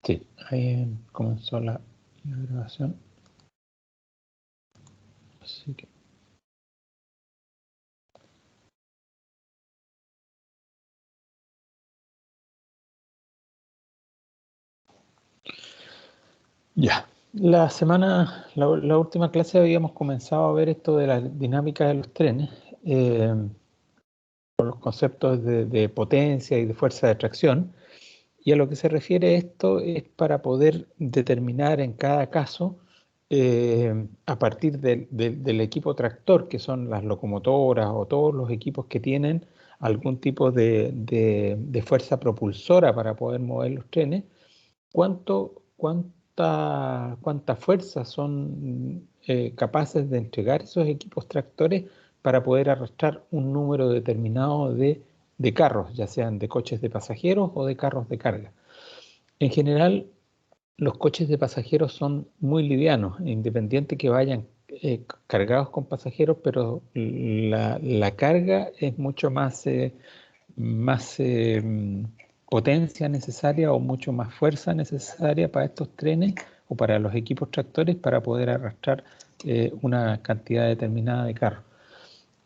Sí, ahí comenzó la grabación. Así que ya. La última clase habíamos comenzado a ver esto de la dinámica de los trenes, con los conceptos de potencia y de fuerza de tracción. Y a lo que se refiere esto es para poder determinar en cada caso, a partir del equipo tractor, que son las locomotoras o todos los equipos que tienen algún tipo de fuerza propulsora para poder mover los trenes, cuánta fuerza son capaces de entregar esos equipos tractores para poder arrastrar un número determinado de carros, ya sean de coches de pasajeros o de carros de carga. En general, los coches de pasajeros son muy livianos, independiente que vayan cargados con pasajeros, pero la carga es mucho más potencia necesaria o mucho más fuerza necesaria para estos trenes o para los equipos tractores para poder arrastrar una cantidad determinada de carros.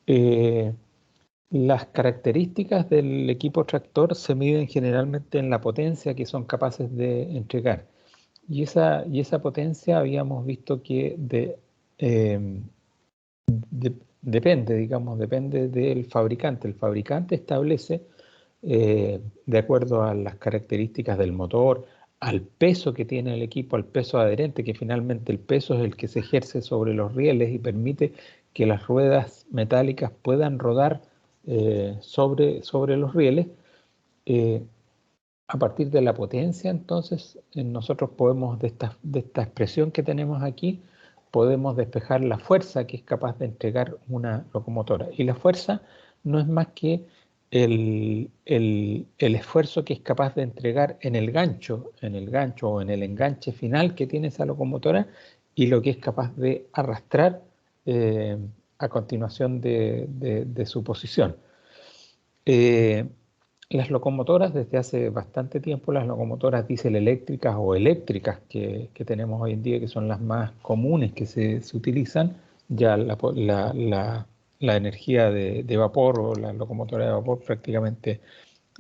Eh, las características del equipo tractor se miden generalmente en la potencia que son capaces de entregar. Y esa potencia habíamos visto que eh, depende, digamos, depende del fabricante. El fabricante establece, de acuerdo a las características del motor, al peso que tiene el equipo, al peso adherente, que finalmente el peso es el que se ejerce sobre los rieles y permite que las ruedas metálicas puedan rodar sobre los rieles. eh, a partir de la potencia, entonces, nosotros podemos, de esta expresión que tenemos aquí, podemos despejar la fuerza que es capaz de entregar una locomotora. Y la fuerza no es más que el esfuerzo que es capaz de entregar en el gancho o en el enganche final que tiene esa locomotora y lo que es capaz de arrastrar eh, a continuación de su posición. Eh, las locomotoras, desde hace bastante tiempo, las locomotoras diésel eléctricas o eléctricas que tenemos hoy en día, que son las más comunes que se utilizan, ya la energía de vapor o la locomotora de vapor prácticamente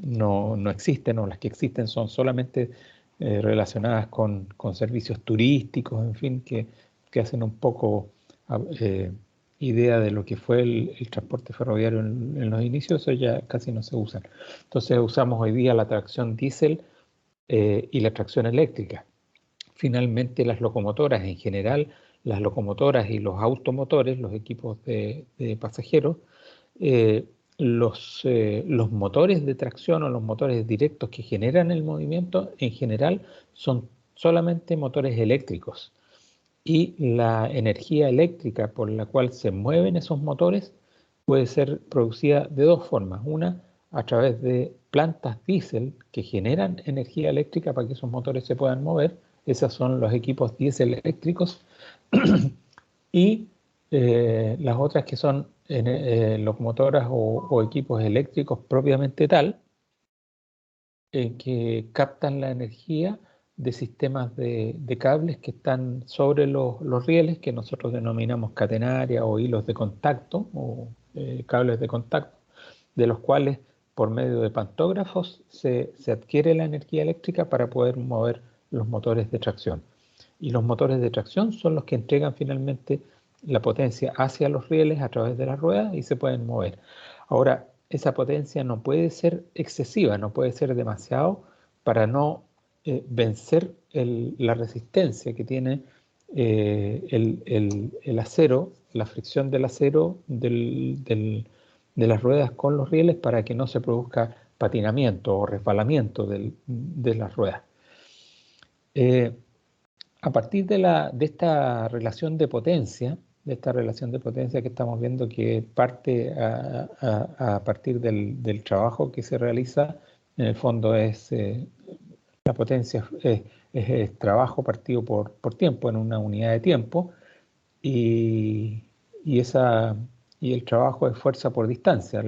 no existen, o las que existen son solamente relacionadas con servicios turísticos, en fin, que hacen un poco eh, idea de lo que fue el transporte ferroviario en los inicios. Eso ya casi no se usan. Entonces usamos hoy día la tracción diésel y la tracción eléctrica. Finalmente, las locomotoras en general, las locomotoras y los automotores, los equipos de pasajeros, eh, los motores de tracción o los motores directos que generan el movimiento en general son solamente motores eléctricos, y la energía eléctrica por la cual se mueven esos motores puede ser producida de dos formas. Una, a través de plantas diésel que generan energía eléctrica para que esos motores se puedan mover. Esos son los equipos diésel eléctricos. Y las otras que son locomotoras o equipos eléctricos propiamente tal, que captan la energía de sistemas de cables que están sobre los rieles, que nosotros denominamos catenaria o hilos de contacto o cables de contacto, de los cuales por medio de pantógrafos se adquiere la energía eléctrica para poder mover los motores de tracción. Y los motores de tracción son los que entregan finalmente la potencia hacia los rieles a través de las ruedas y se pueden mover. Ahora, esa potencia no puede ser excesiva, no puede ser demasiado para no vencer la resistencia que tiene el acero, la fricción del acero de las ruedas con los rieles, para que no se produzca patinamiento o resbalamiento de las ruedas. A partir de esta relación de potencia que estamos viendo, que parte a partir del trabajo que se realiza, en el fondo la potencia es trabajo partido por tiempo, en una unidad de tiempo, y, y y el trabajo es fuerza por distancia.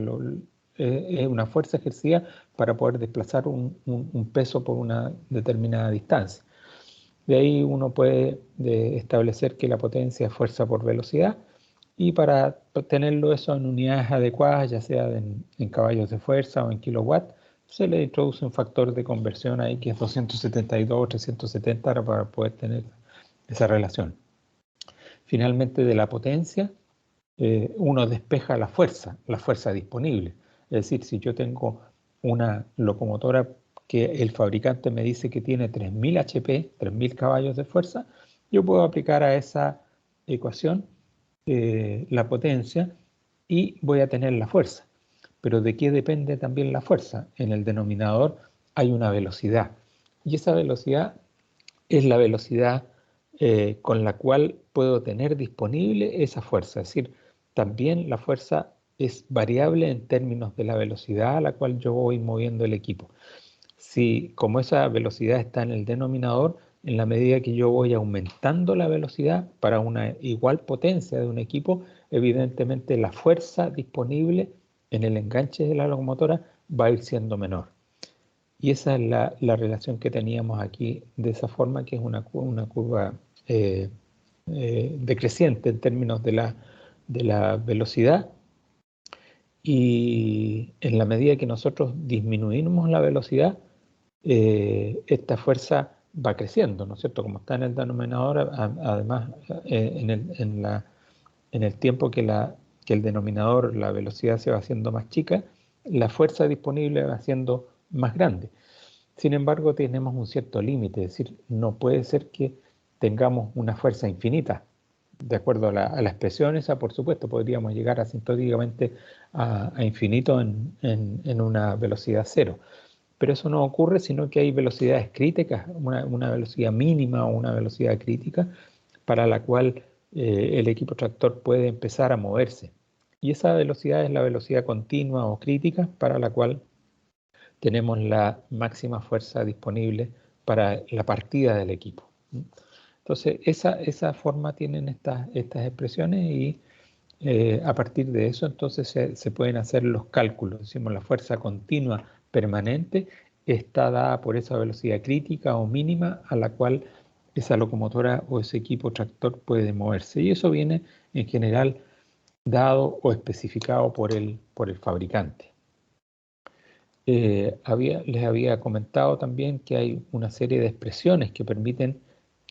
Es una fuerza ejercida para poder desplazar un peso por una determinada distancia. De ahí uno puede establecer que la potencia es fuerza por velocidad, y para tenerlo eso en unidades adecuadas, ya sea en caballos de fuerza o en kilowatts, se le introduce un factor de conversión ahí que es 272 o 370 para poder tener esa relación. Finalmente, de la potencia, uno despeja la fuerza disponible. Es decir, si yo tengo una locomotora que el fabricante me dice que tiene 3000 HP, 3000 caballos de fuerza, yo puedo aplicar a esa ecuación la potencia y voy a tener la fuerza. Pero ¿de qué depende también la fuerza? En el denominador hay una velocidad, y esa velocidad es la velocidad con la cual puedo tener disponible esa fuerza. Es decir, también la fuerza es variable en términos de la velocidad a la cual yo voy moviendo el equipo. Si como esa velocidad está en el denominador, en la medida que yo voy aumentando la velocidad para una igual potencia de un equipo, evidentemente la fuerza disponible en el enganche de la locomotora va a ir siendo menor. Y esa es la relación que teníamos aquí de esa forma, que es una curva eh, decreciente en términos de la velocidad. Y en la medida que nosotros disminuimos la velocidad, esta fuerza va creciendo, ¿no es cierto? Como está en el denominador, además en el tiempo que el denominador, la velocidad se va haciendo más chica, la fuerza disponible va siendo más grande. Sin embargo, tenemos un cierto límite, es decir, no puede ser que tengamos una fuerza infinita. De acuerdo a la expresión esa, por supuesto, podríamos llegar asintóticamente a infinito en una velocidad cero. Pero eso no ocurre, sino que hay velocidades críticas, una velocidad mínima o una velocidad crítica para la cual el equipo tractor puede empezar a moverse. Y esa velocidad es la velocidad continua o crítica para la cual tenemos la máxima fuerza disponible para la partida del equipo. Entonces, esa forma tienen estas expresiones, y a partir de eso entonces se pueden hacer los cálculos. Decimos, la fuerza continua permanente está dada por esa velocidad crítica o mínima a la cual esa locomotora o ese equipo tractor puede moverse. Y eso viene en general dado o especificado por el fabricante. Les había comentado también que hay una serie de expresiones que permiten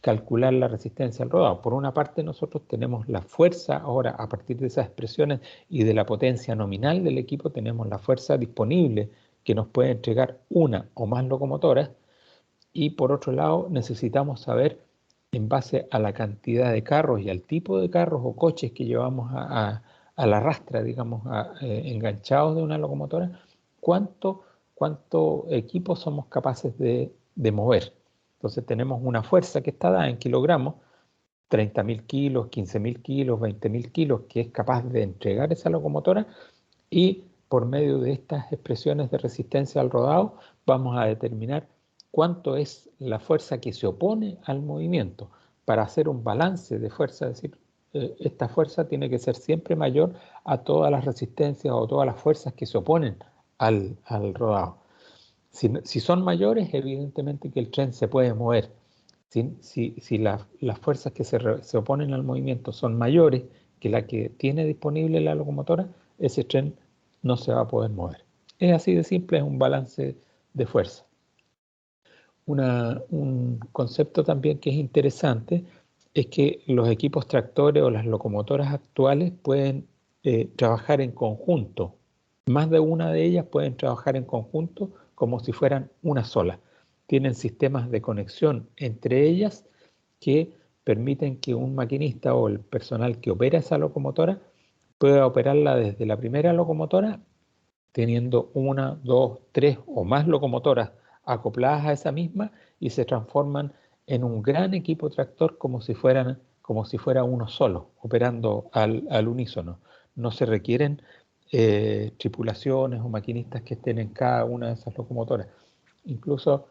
calcular la resistencia al rodado. Por una parte, nosotros tenemos la fuerza, ahora a partir de esas expresiones y de la potencia nominal del equipo, tenemos la fuerza disponible que nos puede entregar una o más locomotoras, y por otro lado necesitamos saber, en base a la cantidad de carros y al tipo de carros o coches que llevamos a la rastra, digamos, enganchados de una locomotora, cuánto equipo somos capaces de mover. Entonces tenemos una fuerza que está dada en kilogramos, 30.000 kilos, 15.000 kilos, 20.000 kilos, que es capaz de entregar esa locomotora, y por medio de estas expresiones de resistencia al rodado vamos a determinar cuánto es la fuerza que se opone al movimiento para hacer un balance de fuerza. Es decir, esta fuerza tiene que ser siempre mayor a todas las resistencias o todas las fuerzas que se oponen al rodado. Si son mayores, evidentemente que el tren se puede mover. Si las fuerzas que se oponen al movimiento son mayores que la que tiene disponible la locomotora, ese tren no se va a poder mover. Es así de simple, es un balance de fuerza. Un concepto también que es interesante es que los equipos tractores o las locomotoras actuales pueden trabajar en conjunto. Más de una de ellas pueden trabajar en conjunto como si fueran una sola. Tienen sistemas de conexión entre ellas que permiten que un maquinista o el personal que opera esa locomotora pueda operarla desde la primera locomotora, teniendo una, dos, tres o más locomotoras acopladas a esa misma, y se transforman en un gran equipo tractor como si fuera uno solo, operando al unísono. No se requieren tripulaciones o maquinistas que estén en cada una de esas locomotoras. Incluso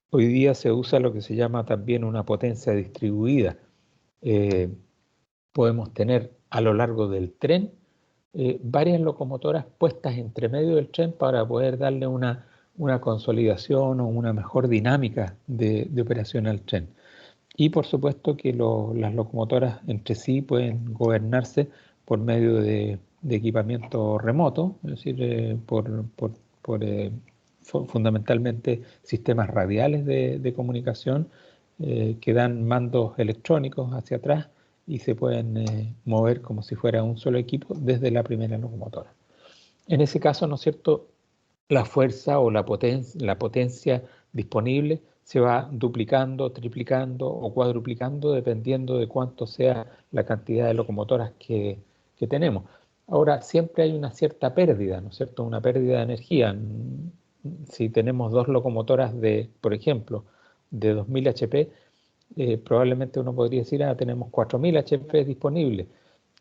hoy día se usa lo que se llama también una potencia distribuida. Podemos tener a lo largo del tren varias locomotoras puestas entre medio del tren para poder darle una consolidación o una mejor dinámica de operación al tren. Y por supuesto que las locomotoras entre sí pueden gobernarse por medio de equipamiento remoto, es decir, fundamentalmente sistemas radiales de comunicación que dan mandos electrónicos hacia atrás y se pueden mover como si fuera un solo equipo desde la primera locomotora. En ese caso, ¿no es cierto?, la fuerza o la potencia disponible se va duplicando, triplicando o cuadruplicando dependiendo de cuánto sea la cantidad de locomotoras que tenemos. Ahora, siempre hay una cierta pérdida, ¿no es cierto?, una pérdida de energía. Si tenemos dos locomotoras por ejemplo, de 2000 HP, probablemente uno podría decir, tenemos 4000 HP disponibles.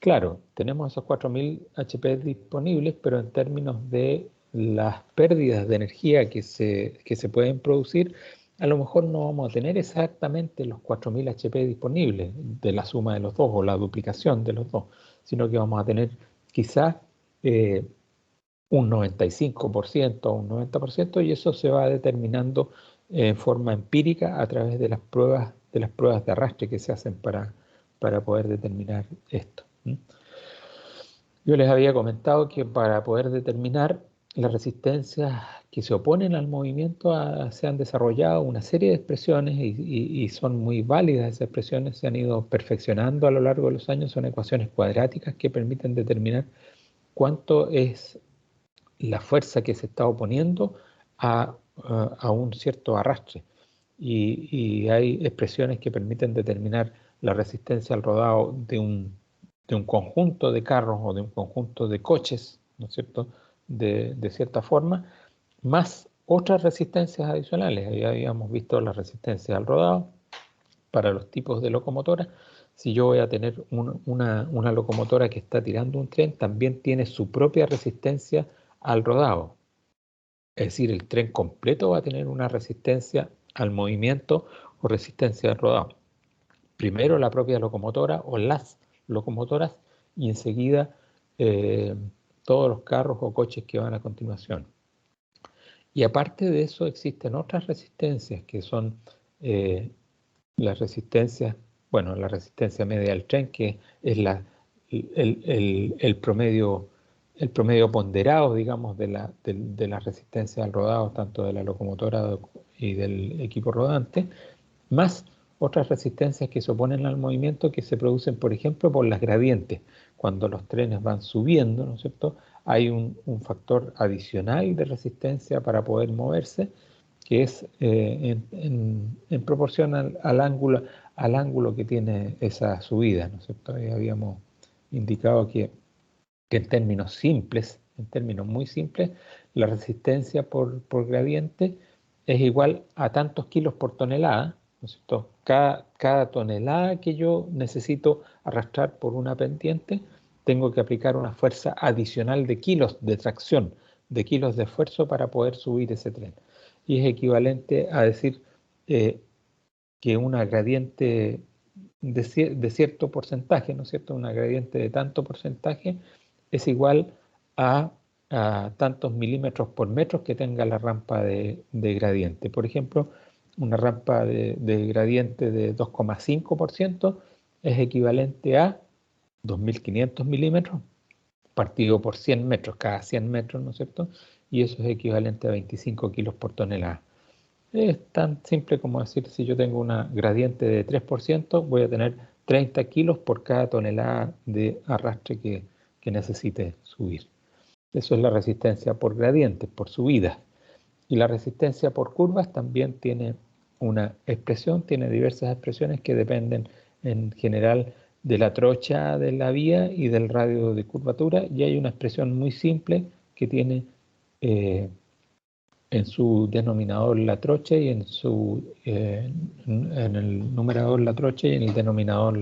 Claro, tenemos esos 4000 HP disponibles, pero en términos de las pérdidas de energía que se pueden producir, a lo mejor no vamos a tener exactamente los 4000 HP disponibles de la suma de los dos o la duplicación de los dos, sino que vamos a tener quizás un 95% o un 90%, y eso se va determinando en forma empírica a través de las pruebas de arrastre que se hacen para poder determinar esto. Yo les había comentado que para poder determinar las resistencias que se oponen al movimiento se han desarrollado una serie de expresiones y son muy válidas esas expresiones, se han ido perfeccionando a lo largo de los años, son ecuaciones cuadráticas que permiten determinar cuánto es la fuerza que se está oponiendo a un cierto arrastre. Y hay expresiones que permiten determinar la resistencia al rodado de un conjunto de carros o de un conjunto de coches, ¿no es cierto?, de cierta forma, más otras resistencias adicionales. Ahí habíamos visto la resistencia al rodado para los tipos de locomotoras. Si yo voy a tener una locomotora que está tirando un tren, también tiene su propia resistencia al rodado. Es decir, el tren completo va a tener una resistencia al movimiento o resistencia al rodado. Primero la propia locomotora o las locomotoras y enseguida todos los carros o coches que van a continuación. Y aparte de eso existen otras resistencias que son las resistencias, bueno, la resistencia media del tren, que es el promedio ponderado, digamos, de la resistencia al rodado, tanto de la locomotora y del equipo rodante, más otras resistencias que se oponen al movimiento que se producen, por ejemplo, por las gradientes. Cuando los trenes van subiendo, ¿no es cierto?, hay un factor adicional de resistencia para poder moverse, que es en proporción al ángulo que tiene esa subida, ¿no es cierto? Ahí habíamos indicado que en términos simples, en términos muy simples, la resistencia por gradiente es igual a tantos kilos por tonelada, ¿no es cierto? Cada tonelada que yo necesito arrastrar por una pendiente, tengo que aplicar una fuerza adicional de kilos de tracción, de kilos de esfuerzo para poder subir ese tren. Y es equivalente a decir que una gradiente de cierto porcentaje, ¿no es cierto? Una gradiente de tanto porcentaje es igual a tantos milímetros por metro que tenga la rampa de gradiente. Por ejemplo, una rampa de gradiente de 2,5% es equivalente a 2.500 milímetros partido por 100 metros, cada 100 metros, ¿no es cierto? Y eso es equivalente a 25 kilos por tonelada. Es tan simple como decir, si yo tengo una gradiente de 3%, voy a tener 30 kilos por cada tonelada de arrastre que necesite subir. Eso es la resistencia por gradientes, por subidas. Y la resistencia por curvas también tiene una expresión, tiene diversas expresiones que dependen en general de la trocha de la vía y del radio de curvatura, y hay una expresión muy simple que tiene en su denominador la trocha y en el numerador la trocha y en el denominador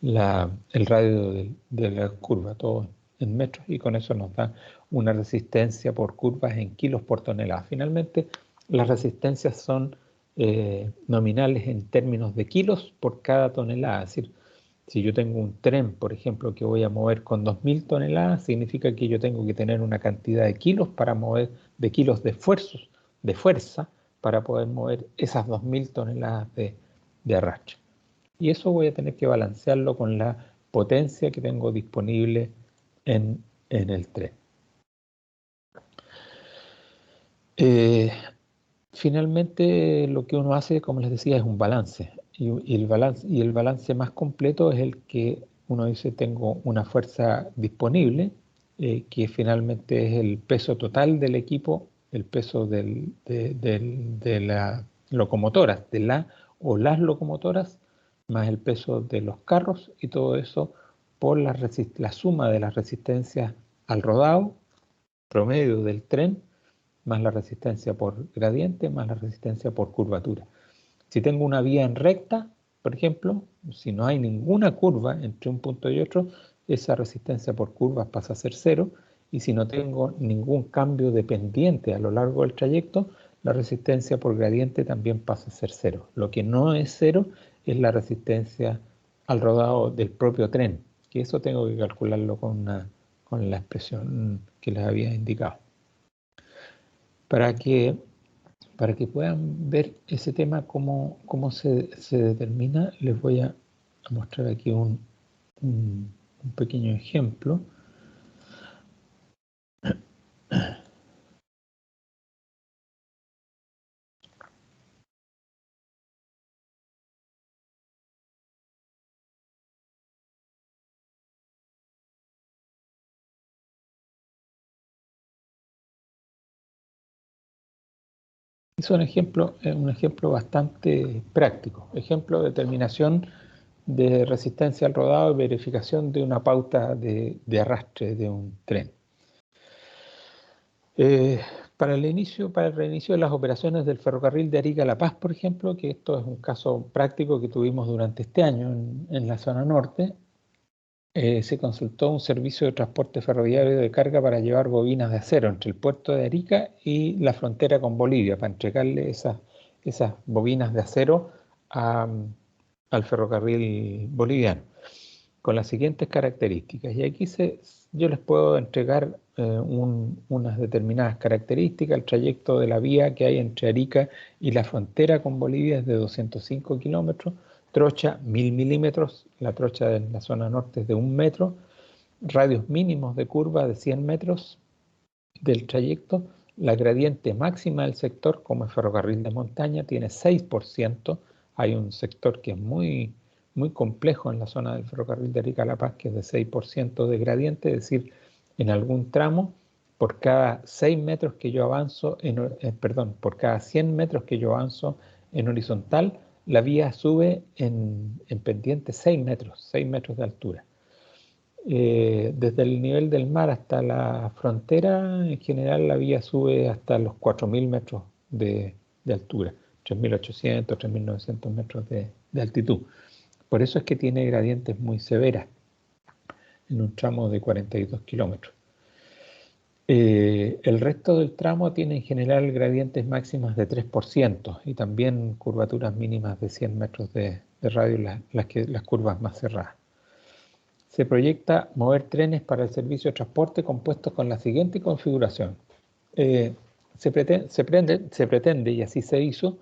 el radio de la curva, todo en metros, y con eso nos da una resistencia por curvas en kilos por tonelada. Finalmente, las resistencias son nominales en términos de kilos por cada tonelada, es decir, Si yo tengo un tren, por ejemplo, que voy a mover con 2.000 toneladas, significa que yo tengo que tener una cantidad de kilos para mover, de kilos de fuerza, para poder mover esas 2.000 toneladas de arrastre. Y eso voy a tener que balancearlo con la potencia que tengo disponible en el tren. Finalmente, lo que uno hace, como les decía, es un balance. Y el balance más completo es el que uno dice, tengo una fuerza disponible, que finalmente es el peso total del equipo, el peso de la locomotoras, de la o las locomotoras, más el peso de los carros, y todo eso por la suma de las resistencias al rodado promedio del tren, más la resistencia por gradiente, más la resistencia por curvatura. Si tengo una vía en recta, por ejemplo, si no hay ninguna curva entre un punto y otro, esa resistencia por curvas pasa a ser cero, y si no tengo ningún cambio de pendiente a lo largo del trayecto, la resistencia por gradiente también pasa a ser cero. Lo que no es cero es la resistencia al rodado del propio tren, que eso tengo que calcularlo con la expresión que les había indicado. Para que puedan ver ese tema, cómo se determina, les voy a mostrar aquí un pequeño ejemplo. Es un ejemplo bastante práctico. Ejemplo de determinación de resistencia al rodado y verificación de una pauta de arrastre de un tren. Para el reinicio de las operaciones del ferrocarril de Arica a La Paz, por ejemplo, que esto es un caso práctico que tuvimos durante este año en la zona norte, se consultó un servicio de transporte ferroviario de carga para llevar bobinas de acero entre el puerto de Arica y la frontera con Bolivia, para entregarle esas bobinas de acero al ferrocarril boliviano, con las siguientes características. Y aquí yo les puedo entregar unas determinadas características. El trayecto de la vía que hay entre Arica y la frontera con Bolivia es de 205 kilómetros, trocha 1000 milímetros, la trocha de la zona norte es de 1 metro, radios mínimos de curva de 100 metros del trayecto, la gradiente máxima del sector, como es ferrocarril de montaña, tiene 6%. Hay un sector que es muy complejo en la zona del ferrocarril de Arica a La Paz, que es de 6% de gradiente, es decir, en algún tramo, por cada 6 metros que yo avanzo, por cada 100 metros que yo avanzo en horizontal, la vía sube en pendiente 6 metros de altura. Desde el nivel del mar hasta la frontera, en general la vía sube hasta los 4.000 metros de altura, 3.800, 3.900 metros de altitud. Por eso es que tiene gradientes muy severas en un tramo de 42 kilómetros. El resto del tramo tiene en general gradientes máximas de 3% y también curvaturas mínimas de 100 metros de radio, las curvas más cerradas. Se proyecta mover trenes para el servicio de transporte compuestos con la siguiente configuración. Se pretende, y así se hizo,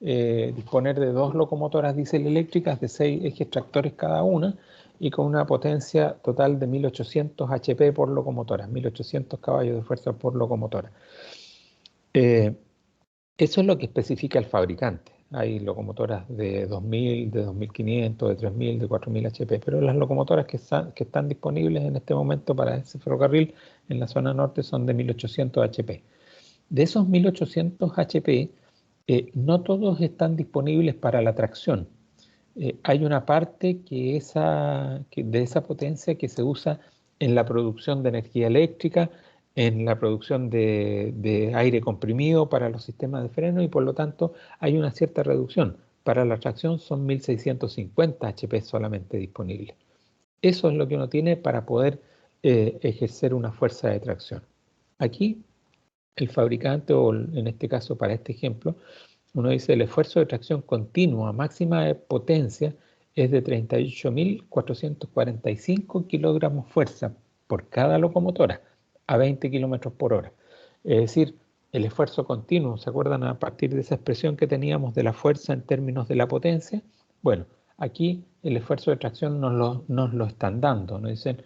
disponer de 2 locomotoras diésel eléctricas de 6 ejes tractores cada una y con una potencia total de 1800 HP por locomotora, 1800 caballos de fuerza por locomotora. Eso es lo que especifica el fabricante. Hay locomotoras de 2000, de 2500, de 3000, de 4000 HP, pero las locomotoras que están disponibles en este momento para ese ferrocarril en la zona norte son de 1800 HP. De esos 1800 HP, no todos están disponibles para la tracción. Hay una parte de esa potencia que se usa en la producción de energía eléctrica, en la producción de aire comprimido para los sistemas de freno, y por lo tanto hay una cierta reducción. Para la tracción son 1650 HP solamente disponibles. Eso es lo que uno tiene para poder ejercer una fuerza de tracción. Aquí el fabricante, o en este caso para este ejemplo, uno dice el esfuerzo de tracción continua a máxima potencia es de 38.445 kilogramos fuerza por cada locomotora a 20 kilómetros por hora. Es decir, el esfuerzo continuo, ¿se acuerdan a partir de esa expresión que teníamos de la fuerza en términos de la potencia? Bueno, aquí el esfuerzo de tracción nos lo están dando, nos dicen,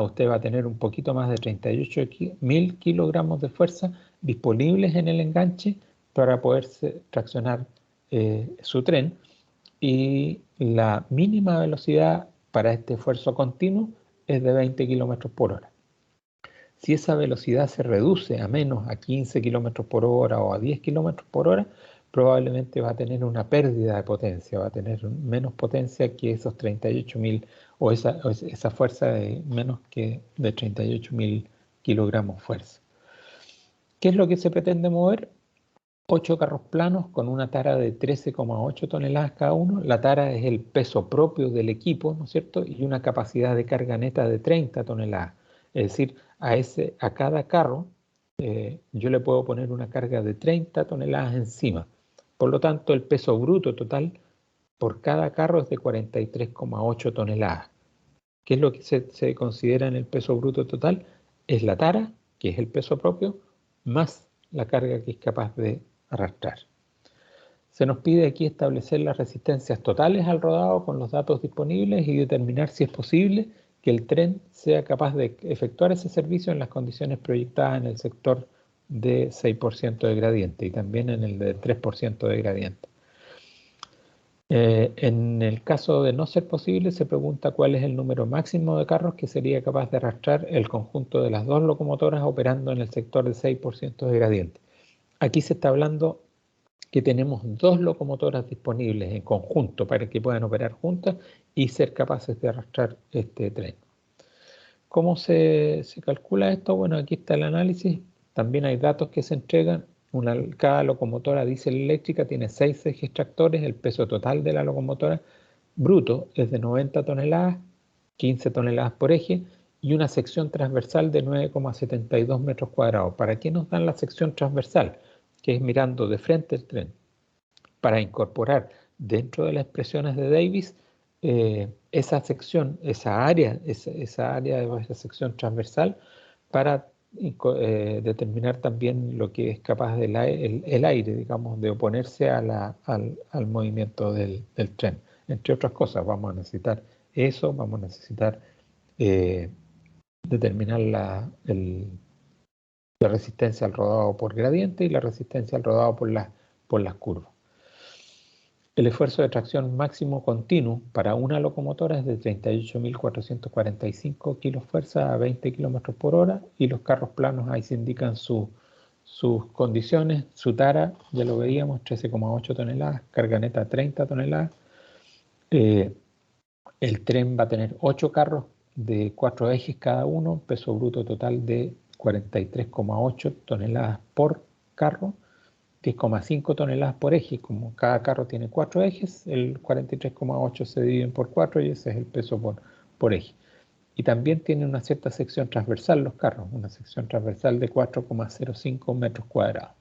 usted va a tener un poquito más de 38.000 kilogramos de fuerza disponibles en el enganche para poder traccionar su tren, y la mínima velocidad para este esfuerzo continuo es de 20 kilómetros por hora. Si esa velocidad se reduce a menos, a 15 kilómetros por hora o a 10 kilómetros por hora, probablemente va a tener una pérdida de potencia, va a tener menos potencia que esos 38.000 o esa fuerza de menos que de 38.000 kilogramos fuerza. ¿Qué es lo que se pretende mover? 8 carros planos con una tara de 13,8 toneladas cada uno. La tara es el peso propio del equipo, ¿no es cierto? Y una capacidad de carga neta de 30 toneladas. Es decir, a cada carro yo le puedo poner una carga de 30 toneladas encima. Por lo tanto, el peso bruto total por cada carro es de 43,8 toneladas. ¿Qué es lo que se considera en el peso bruto total? Es la tara, que es el peso propio, más la carga que es capaz de arrastrar. Se nos pide aquí establecer las resistencias totales al rodado con los datos disponibles y determinar si es posible que el tren sea capaz de efectuar ese servicio en las condiciones proyectadas en el sector de 6% de gradiente y también en el de 3% de gradiente. En el caso de no ser posible, se pregunta cuál es el número máximo de carros que sería capaz de arrastrar el conjunto de las dos locomotoras operando en el sector de 6% de gradiente. Aquí se está hablando que tenemos dos locomotoras disponibles en conjunto para que puedan operar juntas y ser capaces de arrastrar este tren. ¿Cómo se calcula esto? Bueno, aquí está el análisis. También hay datos que se entregan. Cada locomotora diésel eléctrica tiene 6 ejes tractores. El peso total de la locomotora bruto es de 90 toneladas, 15 toneladas por eje, y una sección transversal de 9,72 metros cuadrados. ¿Para qué nos dan la sección transversal? Que es mirando de frente el tren. Para incorporar dentro de las expresiones de Davis esa sección, esa área de esa sección transversal, para determinar también lo que es capaz el aire, digamos, de oponerse al movimiento del tren. Entre otras cosas, vamos a necesitar eso, vamos a necesitar determinar la resistencia al rodado por gradiente y la resistencia al rodado por las curvas. El esfuerzo de tracción máximo continuo para una locomotora es de 38.445 kilos fuerza a 20 kilómetros por hora, y los carros planos ahí se indican sus condiciones. Su tara, ya lo veíamos, 13,8 toneladas, carga neta 30 toneladas. El tren va a tener 8 carros de 4 ejes cada uno, peso bruto total de 43,8 toneladas por carro. 10,5 toneladas por eje. Como cada carro tiene 4 ejes, el 43,8 se dividen por 4 y ese es el peso por eje. Y también tiene una cierta sección transversal los carros, una sección transversal de 4,05 metros cuadrados.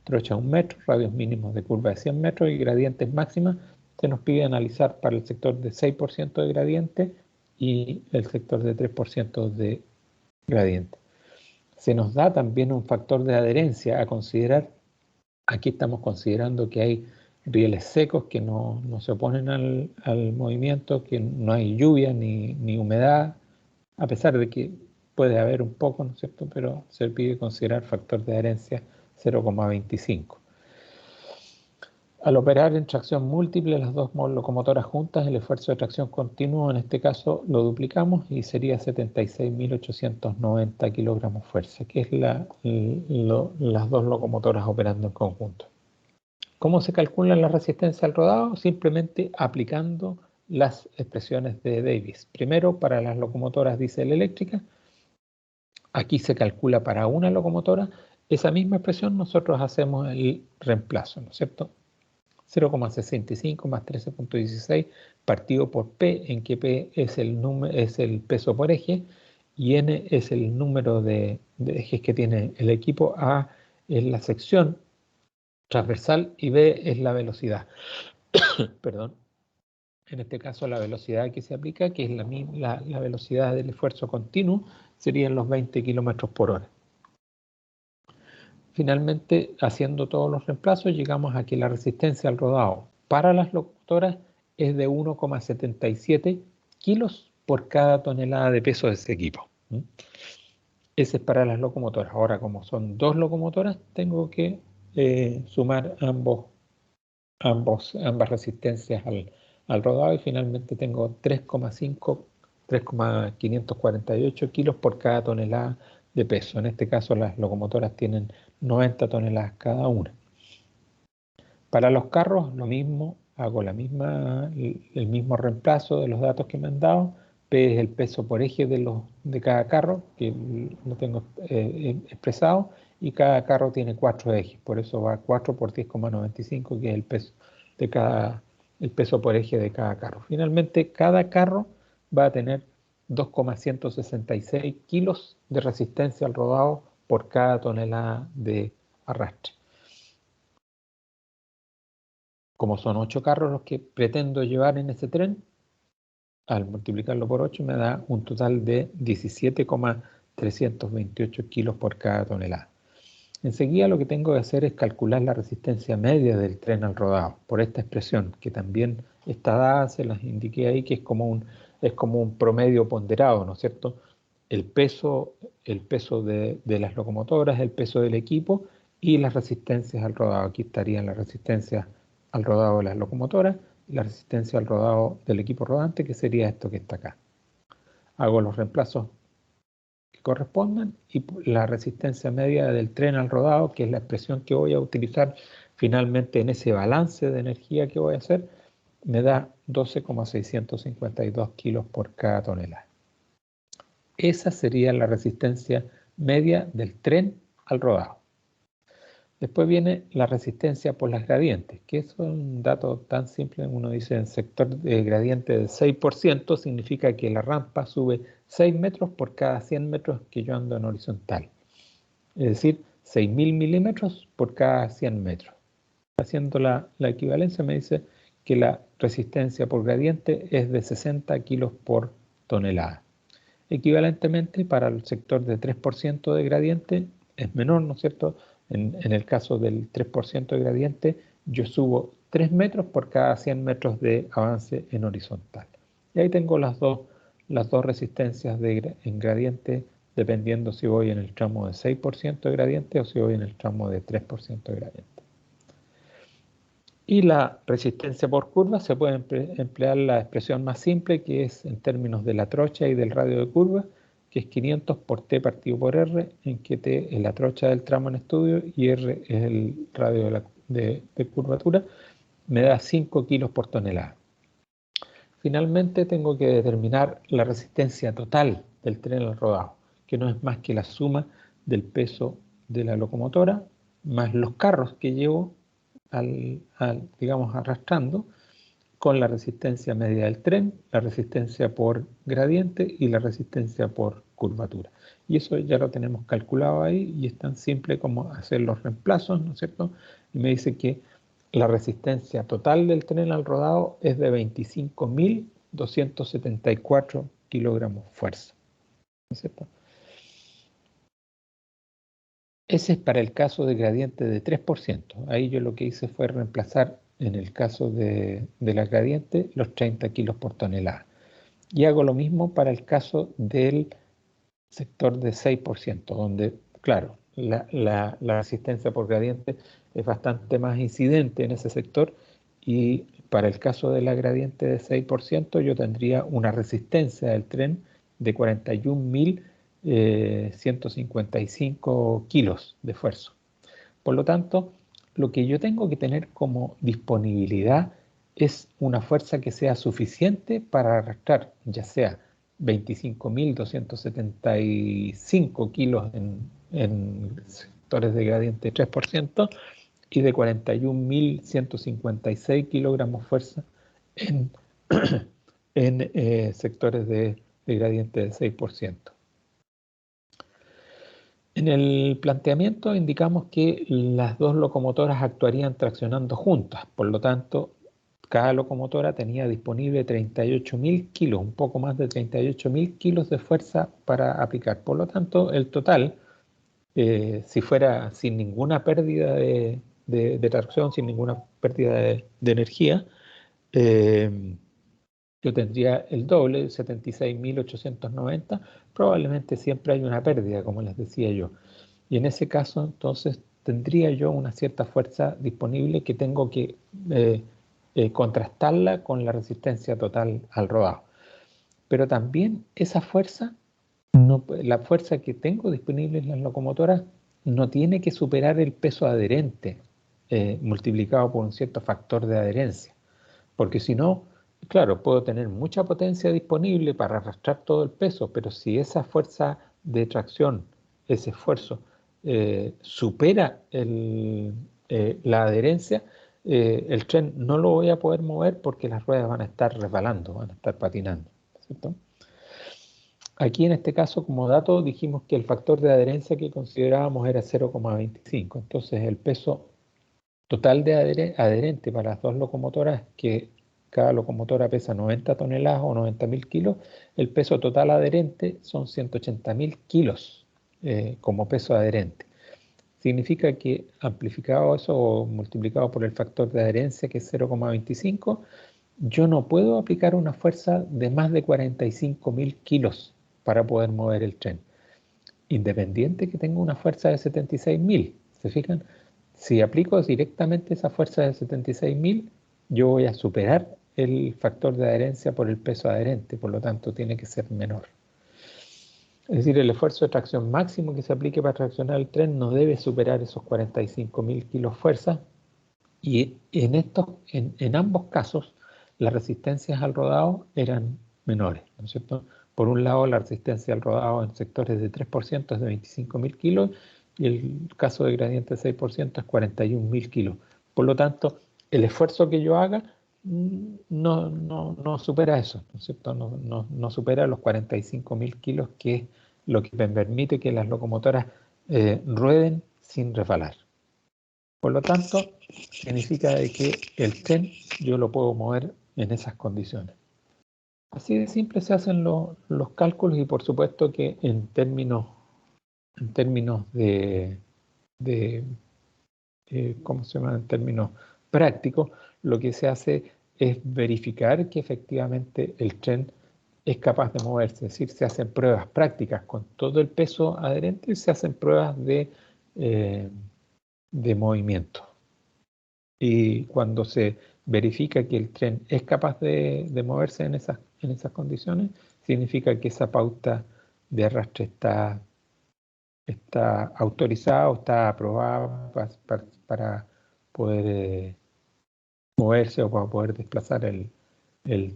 Trocha 1 metro, radios mínimos de curva de 100 metros y gradientes máximas. Se nos pide analizar para el sector de 6% de gradiente y el sector de 3% de gradiente. Se nos da también un factor de adherencia a considerar. Aquí estamos considerando que hay rieles secos que no se oponen al movimiento, que no hay lluvia ni humedad, a pesar de que puede haber un poco, ¿no es cierto? Pero se pide considerar factor de adherencia 0,25. Al operar en tracción múltiple las dos locomotoras juntas, el esfuerzo de tracción continuo en este caso lo duplicamos y sería 76.890 kilogramos fuerza, que es las dos locomotoras operando en conjunto. ¿Cómo se calcula la resistencia al rodado? Simplemente aplicando las expresiones de Davis. Primero, para las locomotoras diésel eléctricas, aquí se calcula para una locomotora. Esa misma expresión nosotros hacemos el reemplazo, ¿no es cierto? 0,65 más 13,16 partido por P, en que P es el peso por eje y N es el número de ejes que tiene el equipo, A es la sección transversal y B es la velocidad. Perdón. En este caso la velocidad que se aplica, que es la velocidad del esfuerzo continuo, serían los 20 kilómetros por hora. Finalmente, haciendo todos los reemplazos, llegamos a que la resistencia al rodado para las locomotoras es de 1,77 kilos por cada tonelada de peso de ese equipo. Ese es para las locomotoras. Ahora, como son dos locomotoras, tengo que sumar ambas resistencias al rodado y finalmente tengo 3,548 kilos por cada tonelada de peso. En este caso las locomotoras tienen 90 toneladas cada una. Para los carros lo mismo, hago el mismo reemplazo de los datos que me han dado. P es el peso por eje de cada carro, que lo tengo expresado, y cada carro tiene 4 ejes, por eso va 4 por 10,95, que es el peso por eje de cada carro. Finalmente, cada carro va a tener 2,166 kilos de resistencia al rodado por cada tonelada de arrastre. Como son 8 carros los que pretendo llevar en ese tren, al multiplicarlo por 8 me da un total de 17,328 kilos por cada tonelada. Enseguida lo que tengo que hacer es calcular la resistencia media del tren al rodado, por esta expresión que también está dada, se las indiqué ahí, que es como un promedio ponderado, ¿no es cierto? El peso de las locomotoras, el peso del equipo y las resistencias al rodado. Aquí estarían las resistencias al rodado de las locomotoras y la resistencia al rodado del equipo rodante, que sería esto que está acá. Hago los reemplazos que correspondan y la resistencia media del tren al rodado, que es la expresión que voy a utilizar finalmente en ese balance de energía que voy a hacer, me da 12,652 kilos por cada tonelada. Esa sería la resistencia media del tren al rodado. Después viene la resistencia por las gradientes, que es un dato tan simple. Uno dice en sector de gradiente del 6%, significa que la rampa sube 6 metros por cada 100 metros que yo ando en horizontal. Es decir, 6.000 milímetros por cada 100 metros. Haciendo la equivalencia me dice que la resistencia por gradiente es de 60 kilos por tonelada. Equivalentemente, para el sector de 3% de gradiente es menor, ¿no es cierto? En el caso del 3% de gradiente, yo subo 3 metros por cada 100 metros de avance en horizontal. Y ahí tengo las dos resistencias en gradiente, dependiendo si voy en el tramo de 6% de gradiente o si voy en el tramo de 3% de gradiente. Y la resistencia por curva se puede emplear la expresión más simple, que es en términos de la trocha y del radio de curva, que es 500 por T partido por R, en que T es la trocha del tramo en estudio y R es el radio de curvatura, me da 5 kilos por tonelada. Finalmente tengo que determinar la resistencia total del tren al rodado, que no es más que la suma del peso de la locomotora más los carros que llevo digamos, arrastrando, con la resistencia media del tren, la resistencia por gradiente y la resistencia por curvatura. Y eso ya lo tenemos calculado ahí y es tan simple como hacer los reemplazos, ¿no es cierto? Y me dice que la resistencia total del tren al rodado es de 25.274 kilogramos fuerza, ¿no es cierto? Ese es para el caso de gradiente de 3%. Ahí yo lo que hice fue reemplazar, en el caso de la gradiente, los 30 kilos por tonelada. Y hago lo mismo para el caso del sector de 6%, donde, claro, la resistencia por gradiente es bastante más incidente en ese sector, y para el caso de la gradiente de 6% yo tendría una resistencia del tren de 41.155 kilos de esfuerzo. Por lo tanto, lo que yo tengo que tener como disponibilidad es una fuerza que sea suficiente para arrastrar, ya sea 25.275 kilos en sectores de gradiente 3% y de 41.156 kilogramos fuerza en, en sectores de gradiente de 6%. En el planteamiento indicamos que las dos locomotoras actuarían traccionando juntas, por lo tanto, cada locomotora tenía disponible 38.000 kilos, un poco más de 38.000 kilos de fuerza para aplicar. Por lo tanto, el total, si fuera sin ninguna pérdida de tracción, sin ninguna pérdida de energía, yo tendría el doble, 76.890. Probablemente siempre hay una pérdida, como les decía yo. Y en ese caso, entonces, tendría yo una cierta fuerza disponible que tengo que contrastarla con la resistencia total al rodado. Pero también esa fuerza, la fuerza que tengo disponible en las locomotoras no tiene que superar el peso adherente multiplicado por un cierto factor de adherencia. Porque si no, claro, puedo tener mucha potencia disponible para arrastrar todo el peso, pero si esa fuerza de tracción, ese esfuerzo, supera la adherencia, el tren no lo voy a poder mover porque las ruedas van a estar resbalando, van a estar patinando, ¿cierto? Aquí en este caso, como dato, dijimos que el factor de adherencia que considerábamos era 0,25. Entonces, el peso total de adherente para las dos locomotoras, que cada locomotora pesa 90 toneladas o 90.000 kilos, el peso total adherente son 180.000 kilos como peso adherente. Significa que amplificado eso o multiplicado por el factor de adherencia, que es 0,25, yo no puedo aplicar una fuerza de más de 45.000 kilos para poder mover el tren, independiente que tenga una fuerza de 76.000. ¿Se fijan? Si aplico directamente esa fuerza de 76.000, yo voy a superar el factor de adherencia por el peso adherente, por lo tanto tiene que ser menor. Es decir, el esfuerzo de tracción máximo que se aplique para traccionar el tren no debe superar esos 45.000 kilos fuerza, y en ambos casos las resistencias al rodado eran menores, ¿no es cierto? Por un lado, la resistencia al rodado en sectores de 3% es de 25.000 kilos, y el caso de gradiente de 6% es 41.000 kilos. Por lo tanto, el esfuerzo que yo haga no supera eso, ¿no es cierto? No supera los 45.000 kilos, que es lo que me permite que las locomotoras rueden sin resbalar. Por lo tanto, significa de que el tren yo lo puedo mover en esas condiciones. Así de simple se hacen los cálculos, y por supuesto que en términos ¿cómo se llama? En términos prácticos, lo que se hace es verificar que efectivamente el tren es capaz de moverse. Es decir, se hacen pruebas prácticas con todo el peso adherente y se hacen pruebas de movimiento. Y cuando se verifica que el tren es capaz de moverse en esas condiciones, significa que esa pauta de arrastre está autorizada o está aprobada para poder moverse o para poder desplazar el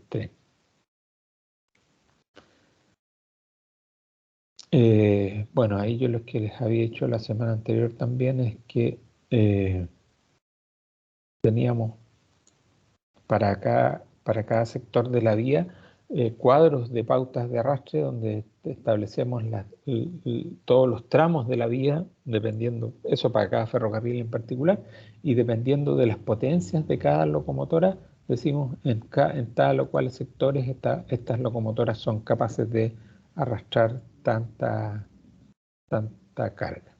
tren. Bueno, ahí yo lo que les había dicho la semana anterior también es que teníamos para cada sector de la vía cuadros de pautas de arrastre donde establecemos todos los tramos de la vía, dependiendo, eso para cada ferrocarril en particular, y dependiendo de las potencias de cada locomotora, decimos en tal o cual sectores estas locomotoras son capaces de arrastrar tanta carga.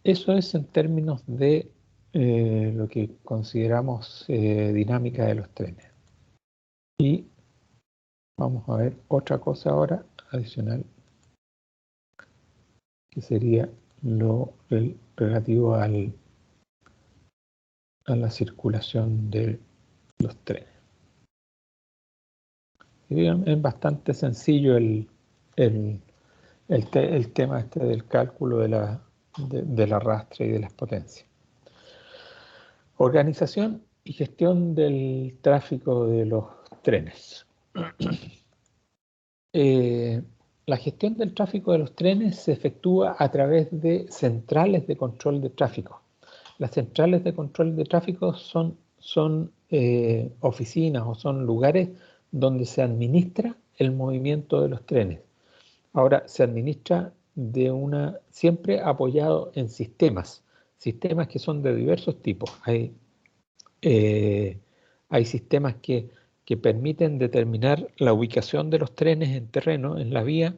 Eso es en términos de lo que consideramos dinámica de los trenes. Y vamos a ver otra cosa ahora adicional, que sería el relativo a la circulación de los trenes. Y bien, es bastante sencillo el tema este del cálculo del arrastre y de las potencias. Organización y gestión del tráfico de los trenes. La gestión del tráfico de los trenes se efectúa a través de centrales de control de tráfico. Las centrales de control de tráfico son oficinas o son lugares donde se administra el movimiento de los trenes. Ahora, se administra siempre apoyado en sistemas que son de diversos tipos. Hay Hay sistemas que permiten determinar la ubicación de los trenes en terreno, en la vía,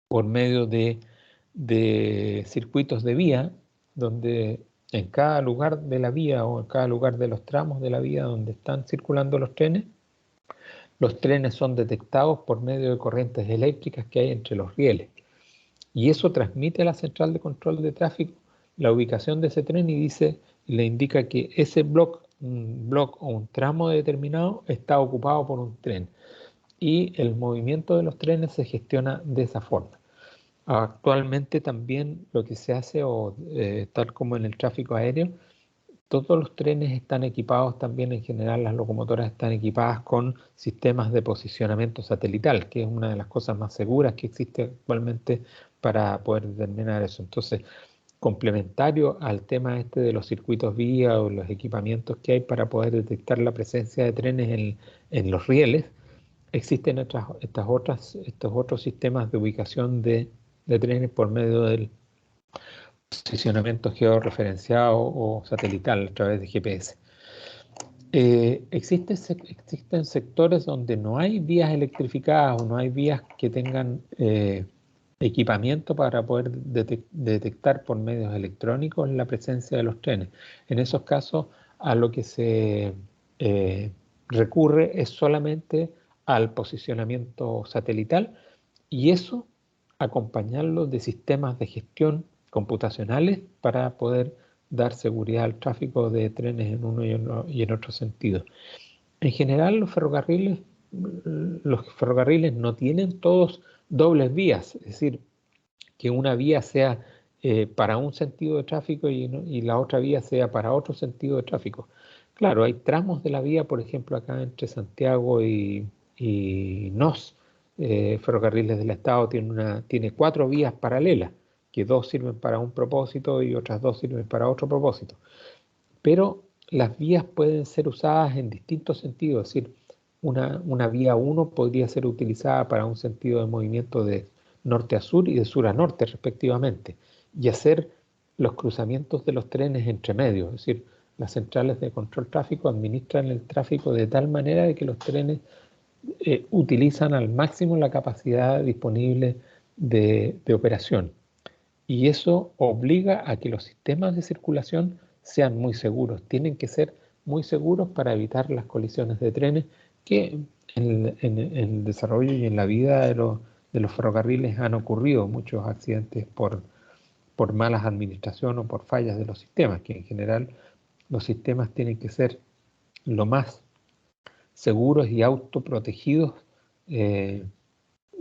por medio de circuitos de vía, donde en cada lugar de la vía o en cada lugar de los tramos de la vía donde están circulando los trenes son detectados por medio de corrientes eléctricas que hay entre los rieles. Y eso transmite a la central de control de tráfico la ubicación de ese tren y le indica que ese un bloque o un tramo determinado está ocupado por un tren. Y el movimiento de los trenes se gestiona de esa forma. Actualmente también lo que se hace, tal como en el tráfico aéreo, todos los trenes están equipados también, en general las locomotoras están equipadas con sistemas de posicionamiento satelital, que es una de las cosas más seguras que existe actualmente para poder determinar eso. Entonces, complementario al tema de los circuitos vía o los equipamientos que hay para poder detectar la presencia de trenes en los rieles, existen estos otros sistemas de ubicación de trenes por medio del posicionamiento georreferenciado o satelital a través de GPS. Existen sectores donde no hay vías electrificadas o no hay vías que tengan equipamiento para poder detectar por medios electrónicos la presencia de los trenes. En esos casos, a lo que se recurre es solamente al posicionamiento satelital y eso acompañarlo de sistemas de gestión computacionales para poder dar seguridad al tráfico de trenes en uno y en otro sentido. En general, los ferrocarriles no tienen todos dobles vías, es decir, que una vía sea para un sentido de tráfico y la otra vía sea para otro sentido de tráfico. Claro, hay tramos de la vía, por ejemplo, acá entre Santiago y Nos, Ferrocarriles del Estado tiene 4 vías paralelas, que 2 sirven para un propósito y otras 2 sirven para otro propósito. Pero las vías pueden ser usadas en distintos sentidos, es decir, una vía 1 podría ser utilizada para un sentido de movimiento de norte a sur y de sur a norte respectivamente, y hacer los cruzamientos de los trenes entre medios, es decir, las centrales de control tráfico administran el tráfico de tal manera de que los trenes utilizan al máximo la capacidad disponible de operación. Y eso obliga a que los sistemas de circulación sean muy seguros. Tienen que ser muy seguros para evitar las colisiones de trenes que en el desarrollo y en la vida de los ferrocarriles han ocurrido muchos accidentes por malas administraciones o por fallas de los sistemas, que en general los sistemas tienen que ser lo más seguros y autoprotegidos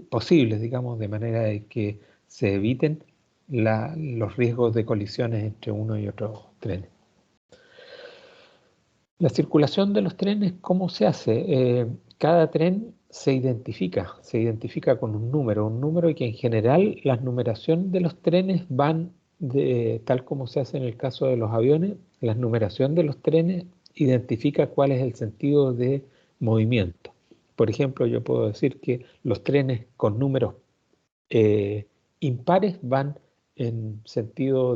posibles, digamos, de manera de que se eviten los riesgos de colisiones entre uno y otro tren. La circulación de los trenes, ¿cómo se hace? Cada tren se identifica con un número y que en general la numeración de los trenes van tal como se hace en el caso de los aviones, la numeración de los trenes identifica cuál es el sentido de movimiento. Por ejemplo, yo puedo decir que los trenes con números impares van en sentido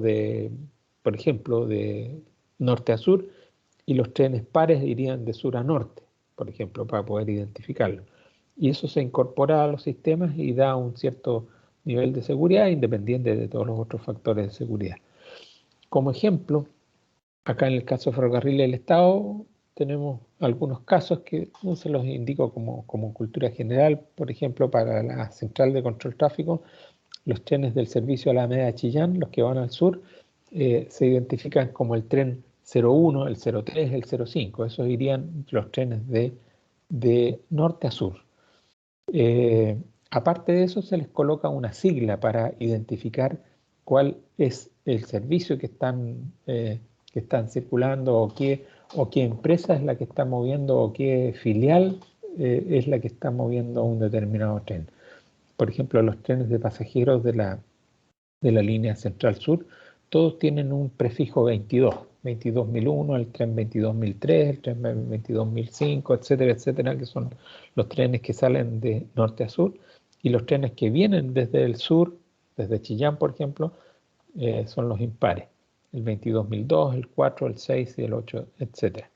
por ejemplo, de norte a sur, y los trenes pares irían de sur a norte, por ejemplo, para poder identificarlo. Y eso se incorpora a los sistemas y da un cierto nivel de seguridad independiente de todos los otros factores de seguridad. Como ejemplo, acá en el caso de Ferrocarril del Estado tenemos algunos casos que no se los indico como cultura general. Por ejemplo, para la central de control tráfico, los trenes del servicio Alameda Chillán, los que van al sur, se identifican como el tren 01, el 03, el 05. Esos irían los trenes de norte a sur. Aparte de eso, se les coloca una sigla para identificar cuál es el servicio que están circulando o qué empresa es la que está moviendo o qué filial es la que está moviendo un determinado tren. Por ejemplo, los trenes de pasajeros de la línea Central Sur, todos tienen un prefijo 22, 22.001, el tren 22.003, el tren 22.005, etcétera, etcétera, que son los trenes que salen de norte a sur, y los trenes que vienen desde el sur, desde Chillán, por ejemplo, son los impares, el 22.002, el 4, el 6 y el 8, etcétera.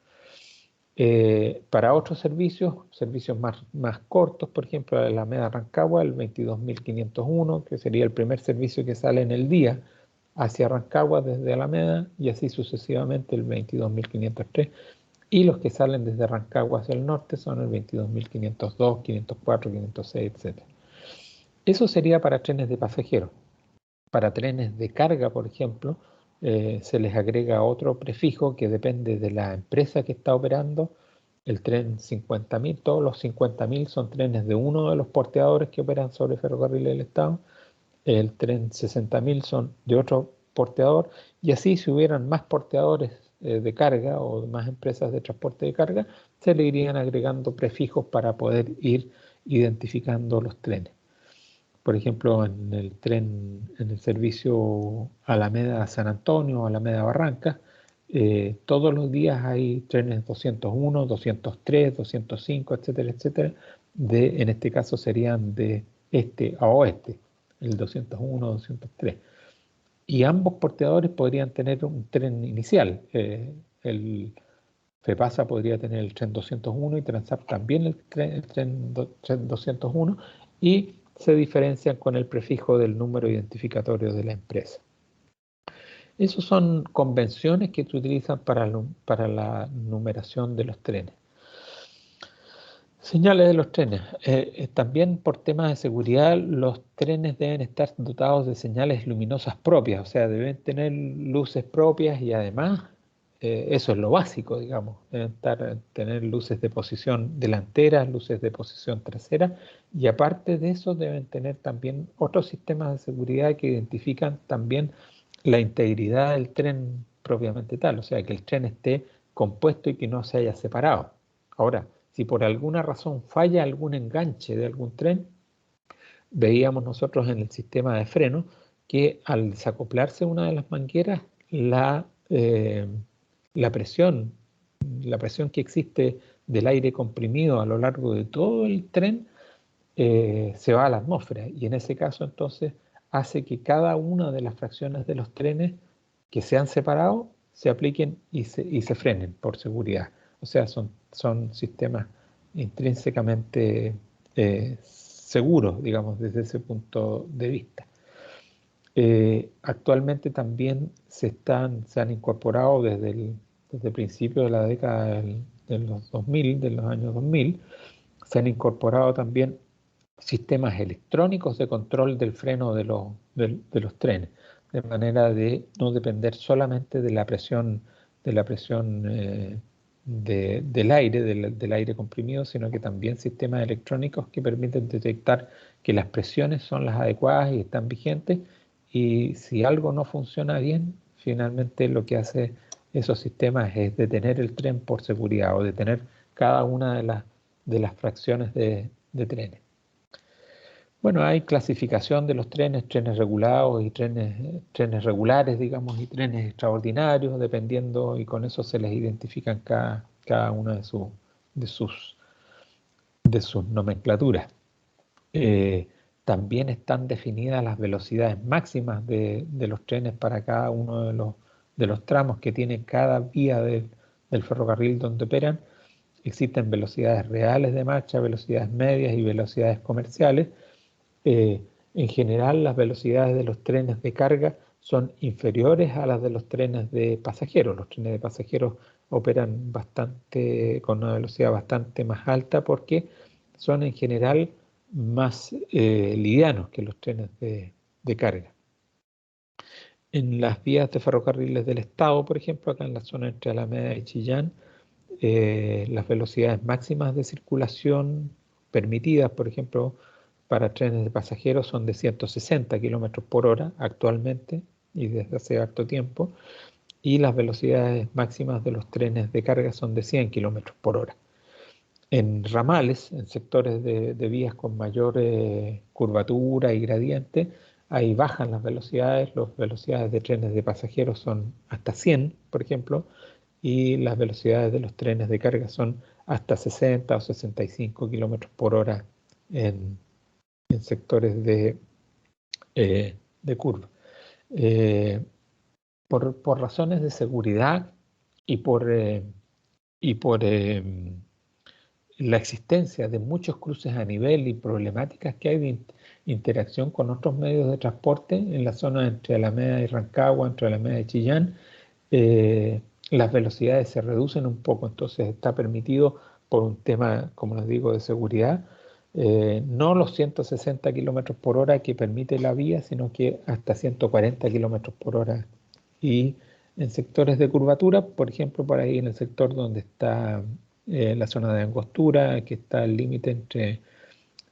Para otros servicios más cortos, por ejemplo, la Alameda Rancagua, el 22.501, que sería el primer servicio que sale en el día hacia Rancagua desde Alameda, y así sucesivamente el 22.503. Y los que salen desde Rancagua hacia el norte son el 22.502, 504, 506, etc. Eso sería para trenes de pasajeros. Para trenes de carga, por ejemplo, se les agrega otro prefijo que depende de la empresa que está operando. El tren 50.000, todos los 50.000 son trenes de uno de los porteadores que operan sobre ferrocarriles del Estado. El tren 60.000 son de otro porteador, y así si hubieran más porteadores de carga o más empresas de transporte de carga, se le irían agregando prefijos para poder ir identificando los trenes. Por ejemplo, en el servicio Alameda-San Antonio, Alameda-Barranca, todos los días hay trenes 201, 203, 205, etcétera, etcétera. En este caso serían de este a oeste, el 201, 203. Y ambos porteadores podrían tener un tren inicial. El FEPASA podría tener el tren 201 y Transap también el tren 201, y se diferencian con el prefijo del número identificatorio de la empresa. Esas son convenciones que se utilizan para la numeración de los trenes. Señales de los trenes. También por temas de seguridad, los trenes deben estar dotados de señales luminosas propias, o sea, deben tener luces propias, y además, eso es lo básico, digamos, deben tener luces de posición delantera, luces de posición trasera, y aparte de eso deben tener también otros sistemas de seguridad que identifican también la integridad del tren propiamente tal, o sea, que el tren esté compuesto y que no se haya separado. Ahora, si por alguna razón falla algún enganche de algún tren, veíamos nosotros en el sistema de freno que al desacoplarse una de las mangueras, la presión que existe del aire comprimido a lo largo de todo el tren se va a la atmósfera, y en ese caso entonces hace que cada una de las fracciones de los trenes que se han separado se apliquen y se frenen por seguridad. O sea, son sistemas intrínsecamente seguros, digamos, desde ese punto de vista. Actualmente también se han incorporado desde el principio de la década de los 2000, de los años 2000, se han incorporado también sistemas electrónicos de control del freno de los trenes, de manera de no depender solamente de la presión del aire, del aire comprimido, sino que también sistemas electrónicos que permiten detectar que las presiones son las adecuadas y están vigentes, y si algo no funciona bien, finalmente lo que hace esos sistemas es detener el tren por seguridad, o detener cada una de las fracciones de trenes. Bueno, hay clasificación de los trenes regulados y trenes regulares, digamos, y trenes extraordinarios, dependiendo, y con eso se les identifican cada una de sus nomenclaturas. También están definidas las velocidades máximas de los trenes para cada uno de los tramos que tiene cada vía del ferrocarril donde operan. Existen velocidades reales de marcha, velocidades medias y velocidades comerciales. En general, las velocidades de los trenes de carga son inferiores a las de los trenes de pasajeros. Los trenes de pasajeros operan con una velocidad bastante más alta, porque son en general más livianos que los trenes de carga. En las vías de ferrocarriles del Estado, por ejemplo, acá en la zona entre Alameda y Chillán, las velocidades máximas de circulación permitidas, por ejemplo, para trenes de pasajeros son de 160 kilómetros por hora actualmente y desde hace harto tiempo, y las velocidades máximas de los trenes de carga son de 100 kilómetros por hora. En ramales, en sectores de vías con mayor curvatura y gradiente, ahí bajan las velocidades de trenes de pasajeros son hasta 100, por ejemplo, y las velocidades de los trenes de carga son hasta 60 o 65 kilómetros por hora en sectores de curva. Por razones de seguridad y por y por la existencia de muchos cruces a nivel y problemáticas que hay de interacción con otros medios de transporte en la zona entre Alameda y Rancagua, entre Alameda y Chillán, las velocidades se reducen un poco, entonces está permitido por un tema, como les digo, de seguridad, no los 160 kilómetros por hora que permite la vía, sino que hasta 140 kilómetros por hora. Y en sectores de curvatura, por ejemplo, por ahí en el sector donde está la zona de Angostura, que está el límite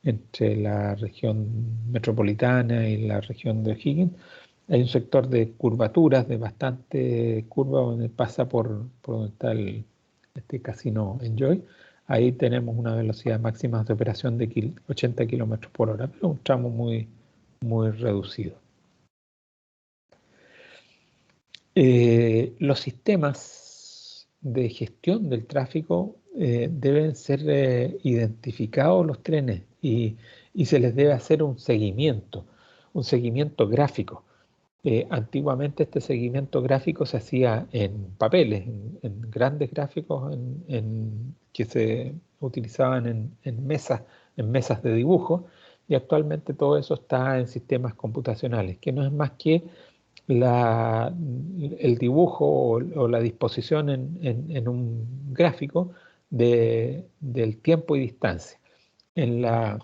entre la región metropolitana y la región de O'Higgins, hay un sector de curvaturas, de bastante curva, donde pasa por donde está este casino Enjoy. Ahí tenemos una velocidad máxima de operación de 80 kilómetros por hora, pero un tramo muy, muy reducido. Los sistemas de gestión del tráfico deben ser identificados los trenes y se les debe hacer un seguimiento gráfico. Antiguamente este seguimiento gráfico se hacía en papeles, en grandes gráficos que se utilizaban en mesas de dibujo, y actualmente todo eso está en sistemas computacionales, que no es más que el dibujo o la disposición en un gráfico del tiempo y distancia. En las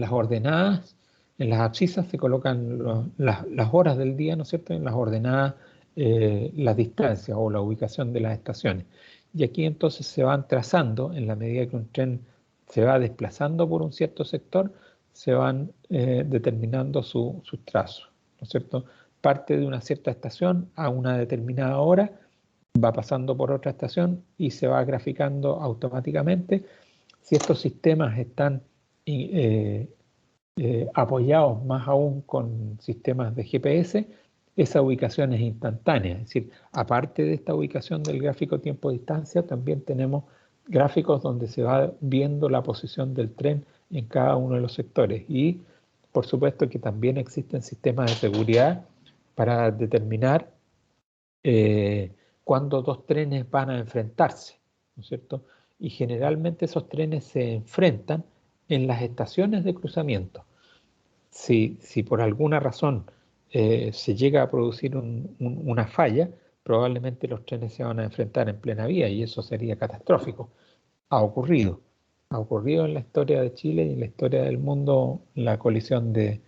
ordenadas, en las abscisas se colocan las horas del día, ¿no es cierto? En las ordenadas, las distancias o la ubicación de las estaciones. Y aquí entonces se van trazando, en la medida que un tren se va desplazando por un cierto sector, se van determinando sus trazos, ¿no es cierto? Parte de una cierta estación a una determinada hora, va pasando por otra estación y se va graficando automáticamente. Si estos sistemas están apoyados más aún con sistemas de GPS, esa ubicación es instantánea. Es decir, aparte de esta ubicación del gráfico tiempo-distancia, también tenemos gráficos donde se va viendo la posición del tren en cada uno de los sectores. Y por supuesto que también existen sistemas de seguridad para determinar cuándo dos trenes van a enfrentarse, ¿no es cierto? Y generalmente esos trenes se enfrentan en las estaciones de cruzamiento. Si por alguna razón se llega a producir una falla, probablemente los trenes se van a enfrentar en plena vía y eso sería catastrófico. Ha ocurrido. Ha ocurrido en la historia de Chile y en la historia del mundo la colisión de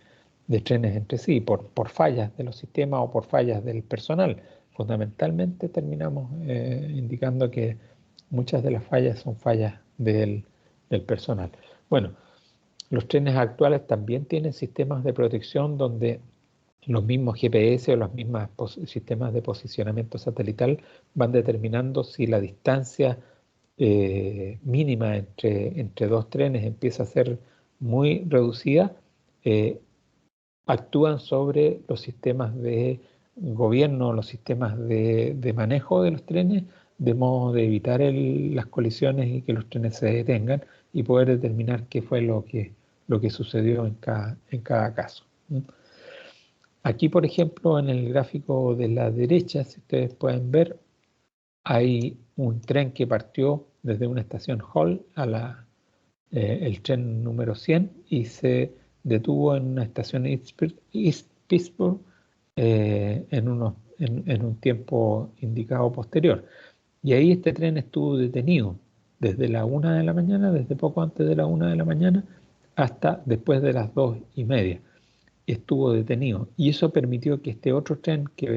trenes entre sí por fallas de los sistemas o por fallas del personal. Fundamentalmente terminamos indicando que muchas de las fallas son fallas del personal. Bueno, los trenes actuales también tienen sistemas de protección donde los mismos GPS o los mismos sistemas de posicionamiento satelital van determinando si la distancia mínima entre dos trenes empieza a ser muy reducida, eh, actúan sobre los sistemas de gobierno, los sistemas de manejo de los trenes, de modo de evitar las colisiones y que los trenes se detengan y poder determinar qué fue lo que sucedió en cada caso. Aquí, por ejemplo, en el gráfico de la derecha, si ustedes pueden ver, hay un tren que partió desde una estación Hall el tren número 100 y se detuvo en una estación East Pittsburgh en un tiempo indicado posterior. Y ahí este tren estuvo detenido desde la 1 de la mañana, desde poco antes de la 1 de la mañana, hasta después de las 2:30. Estuvo detenido. Y eso permitió que este otro tren que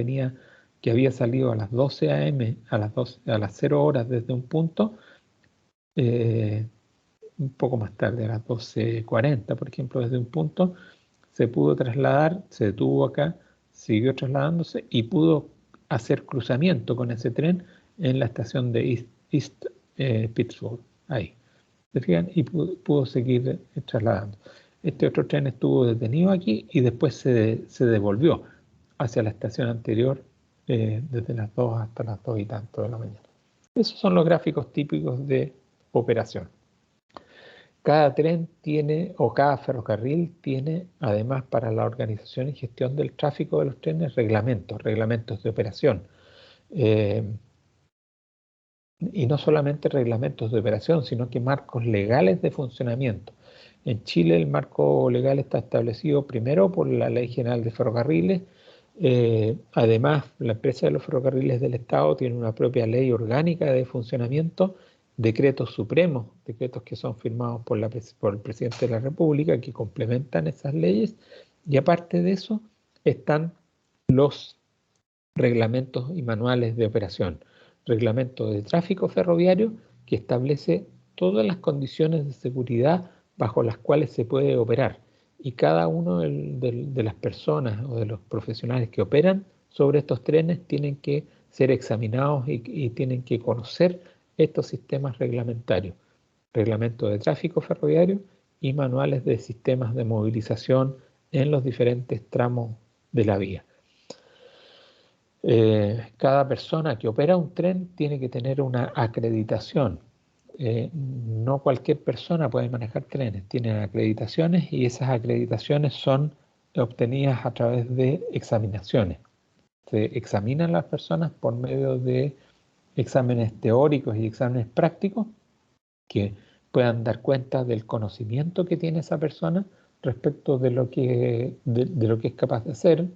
había salido a las 12 a.m., a las 0 horas desde un punto, eh, un poco más tarde, a las 12:40, por ejemplo, desde un punto, se pudo trasladar, se detuvo acá, siguió trasladándose y pudo hacer cruzamiento con ese tren en la estación de East Pittsburgh, ahí. ¿Se fijan? Y pudo seguir trasladando. Este otro tren estuvo detenido aquí y después se devolvió hacia la estación anterior desde las 2 hasta las 2 y tanto de la mañana. Esos son los gráficos típicos de operación. Cada tren tiene, o cada ferrocarril tiene, además para la organización y gestión del tráfico de los trenes, reglamentos de operación. y no solamente reglamentos de operación, sino que marcos legales de funcionamiento. En Chile el marco legal está establecido primero por la Ley General de Ferrocarriles. Además, la empresa de los ferrocarriles del Estado tiene una propia ley orgánica de funcionamiento, decretos supremos, decretos que son firmados por el presidente de la República, que complementan esas leyes, y aparte de eso están los reglamentos y manuales de operación. Reglamento de tráfico ferroviario, que establece todas las condiciones de seguridad bajo las cuales se puede operar, y cada uno de las personas o de los profesionales que operan sobre estos trenes tienen que ser examinados y tienen que conocer estos sistemas reglamentarios, reglamento de tráfico ferroviario y manuales de sistemas de movilización en los diferentes tramos de la vía. Cada persona que opera un tren tiene que tener una acreditación. No cualquier persona puede manejar trenes, tienen acreditaciones y esas acreditaciones son obtenidas a través de examinaciones. Se examinan las personas por medio de exámenes teóricos y exámenes prácticos que puedan dar cuenta del conocimiento que tiene esa persona respecto de lo que es capaz de hacer,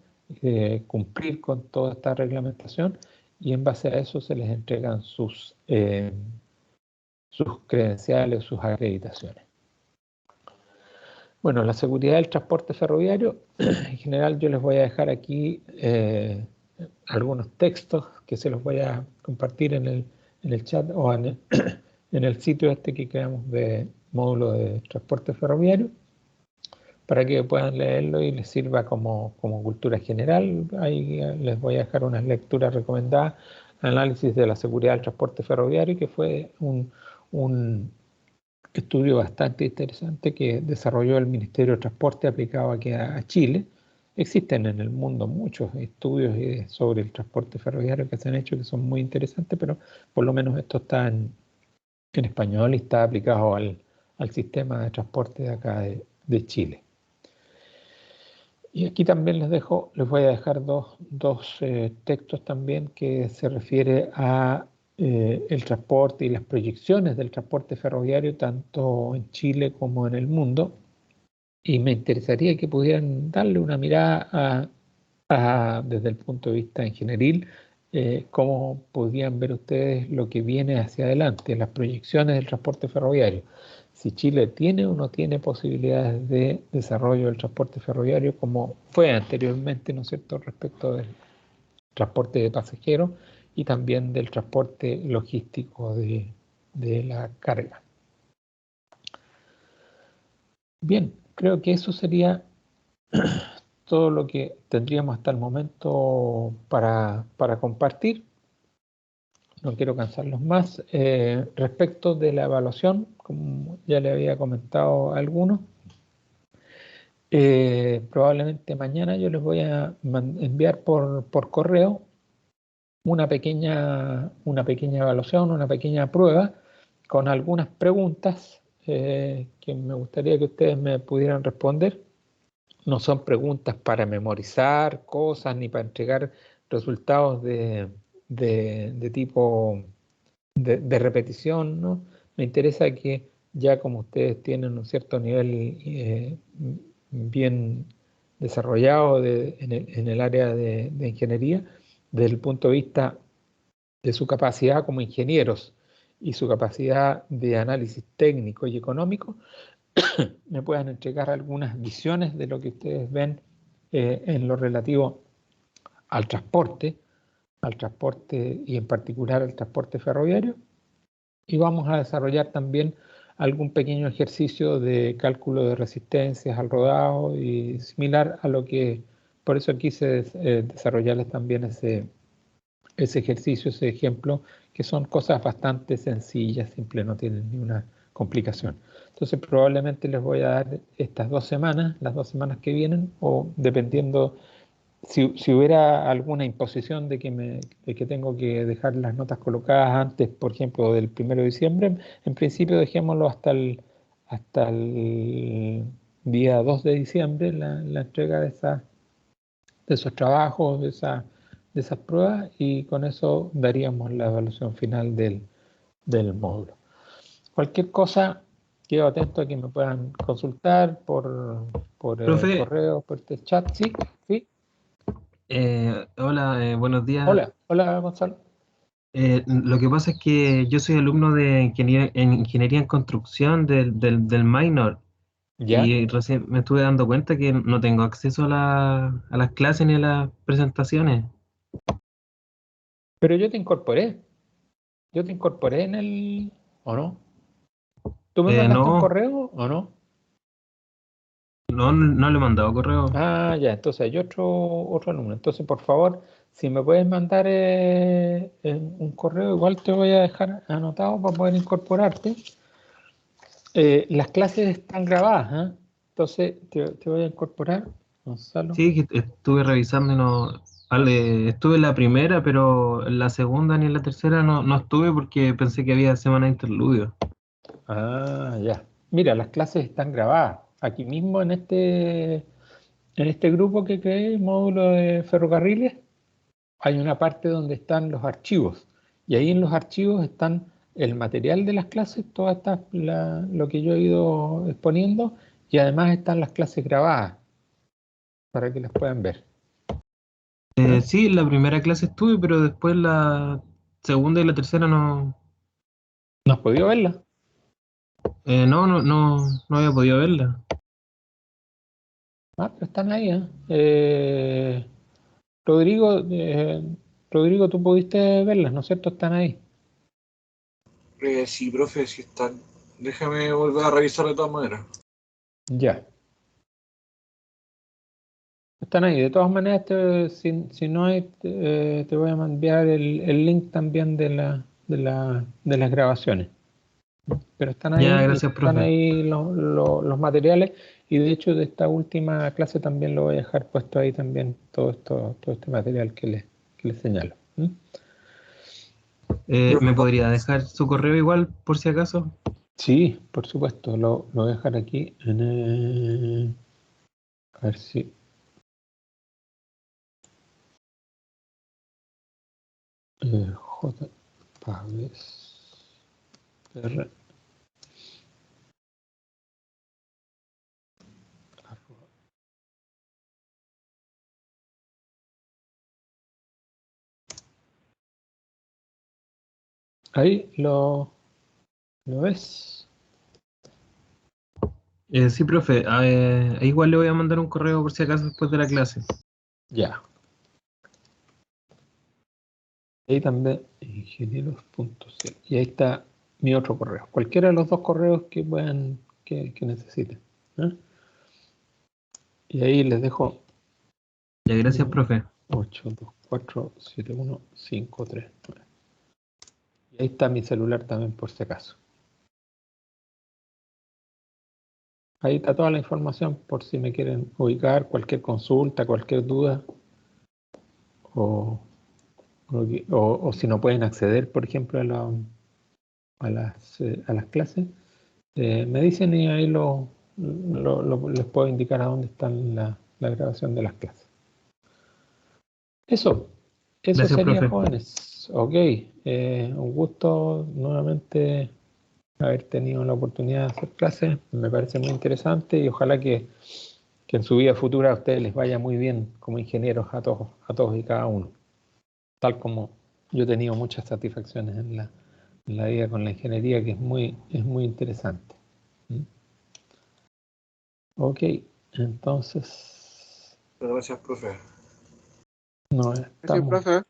cumplir con toda esta reglamentación, y en base a eso se les entregan sus credenciales, sus acreditaciones. Bueno, la seguridad del transporte ferroviario, en general yo les voy a dejar aquí algunos textos que se los voy a compartir en el chat o en el sitio este que creamos de módulo de transporte ferroviario, para que puedan leerlo y les sirva como cultura general. Ahí les voy a dejar unas lecturas recomendadas, análisis de la seguridad del transporte ferroviario, que fue un estudio bastante interesante que desarrolló el Ministerio de Transporte aplicado aquí a Chile. Existen en el mundo muchos estudios sobre el transporte ferroviario que se han hecho que son muy interesantes, pero por lo menos esto está en español y está aplicado al sistema de transporte de acá de Chile. Y aquí también les voy a dejar dos textos también que se refiere a el transporte y las proyecciones del transporte ferroviario tanto en Chile como en el mundo, y me interesaría que pudieran darle una mirada desde el punto de vista ingenieril, cómo podrían ver ustedes lo que viene hacia adelante, las proyecciones del transporte ferroviario. Si Chile tiene o no tiene posibilidades de desarrollo del transporte ferroviario como fue anteriormente, ¿no es cierto?, respecto del transporte de pasajeros y también del transporte logístico de la carga. Bien, creo que eso sería todo lo que tendríamos hasta el momento para compartir. No quiero cansarlos más. Respecto de la evaluación, como ya le había comentado a algunos, probablemente mañana yo les voy a enviar por correo una pequeña evaluación, una pequeña prueba con algunas preguntas que me gustaría que ustedes me pudieran responder. No son preguntas para memorizar cosas ni para entregar resultados de tipo de repetición, ¿no? Me interesa que ya como ustedes tienen un cierto nivel bien desarrollado en el área de ingeniería, desde el punto de vista de su capacidad como ingenieros y su capacidad de análisis técnico y económico, me puedan entregar algunas visiones de lo que ustedes ven en lo relativo al transporte y en particular al transporte ferroviario. Y vamos a desarrollar también algún pequeño ejercicio de cálculo de resistencias al rodado y similar a lo que, por eso quise desarrollarles también ese ejercicio, ese ejemplo, que son cosas bastante sencillas, simples, no tienen ninguna complicación. Entonces probablemente les voy a dar estas 2 semanas, las 2 semanas que vienen, o dependiendo, si hubiera alguna imposición de que tengo que dejar las notas colocadas antes, por ejemplo, del 1 de diciembre, en principio dejémoslo hasta el día 2 de diciembre, la entrega de esos trabajos, de esas pruebas, y con eso daríamos la evaluación final del del módulo. Cualquier cosa, quedo atento a que me puedan consultar por Profe, correo, por este chat. Sí, sí. hola, buenos días. Hola, hola Gonzalo. Lo que pasa es que yo soy alumno de ingeniería en construcción del minor ¿Ya? y recién me estuve dando cuenta que no tengo acceso a las clases ni a las presentaciones. Pero yo te incorporé. Yo te incorporé en el... ¿O no? ¿Tú me mandaste un No, correo o no? no le he mandado correo. Ah, ya, entonces hay otro alumno. Entonces, por favor, si me puedes mandar un correo, igual te voy a dejar anotado para poder incorporarte. Las clases están grabadas, ¿eh? Entonces, te voy a incorporar, Gonzalo. Sí, que estuve revisando y no. Estuve en la primera, pero en la segunda ni en la tercera no estuve porque pensé que había semana de interludio. Ah, ya. Mira, las clases están grabadas. Aquí mismo en este grupo que creé, el módulo de ferrocarriles, hay una parte donde están los archivos. Y ahí en los archivos están el material de las clases, lo que yo he ido exponiendo, y además están las clases grabadas para que las puedan ver. ¿Eh? Sí, en la primera clase estuve, pero después la segunda y la tercera no. ¿No has podido verlas? No había podido verla. Ah, pero están ahí, ¿eh? Rodrigo, Rodrigo, tú pudiste verlas, ¿no es cierto? Están ahí. Sí, profe, sí están. Déjame volver a revisar de todas maneras. Ya. Están ahí. De todas maneras, si no hay, te voy a enviar el link también de las grabaciones. Pero están Ya, ahí y gracias, están profe. ahí los materiales. Y de hecho, de esta última clase también lo voy a dejar puesto ahí también, todo este material que les señalo. ¿Mm? ¿Me Profe, podría dejar su correo igual, por si acaso? Sí, por supuesto, lo voy a dejar aquí a ver si. J. Pávez. R. Ahí lo ves. Sí, profe. Igual le voy a mandar un correo por si acaso después de la clase. Ya. Ahí también, ingenieros.cl. Y ahí está mi otro correo. Cualquiera de los dos correos que necesiten. ¿Eh? Y ahí les dejo Ya, gracias, profe. 8247153. Y ahí está mi celular también por si acaso. Ahí está toda la información por si me quieren ubicar, cualquier consulta, cualquier duda, o, o si no pueden acceder, por ejemplo, a las clases, me dicen y ahí les puedo indicar a dónde están la grabación de las clases. Eso Gracias, sería, profe. jóvenes. Ok, un gusto nuevamente haber tenido la oportunidad de hacer clases. Me parece muy interesante y ojalá que en su vida futura a ustedes les vaya muy bien como ingenieros a todos y cada uno. Tal como yo he tenido muchas satisfacciones en la vida con la ingeniería, que es muy interesante. ¿Mm? Ok, entonces gracias, profe. nos Sí, estamos profe.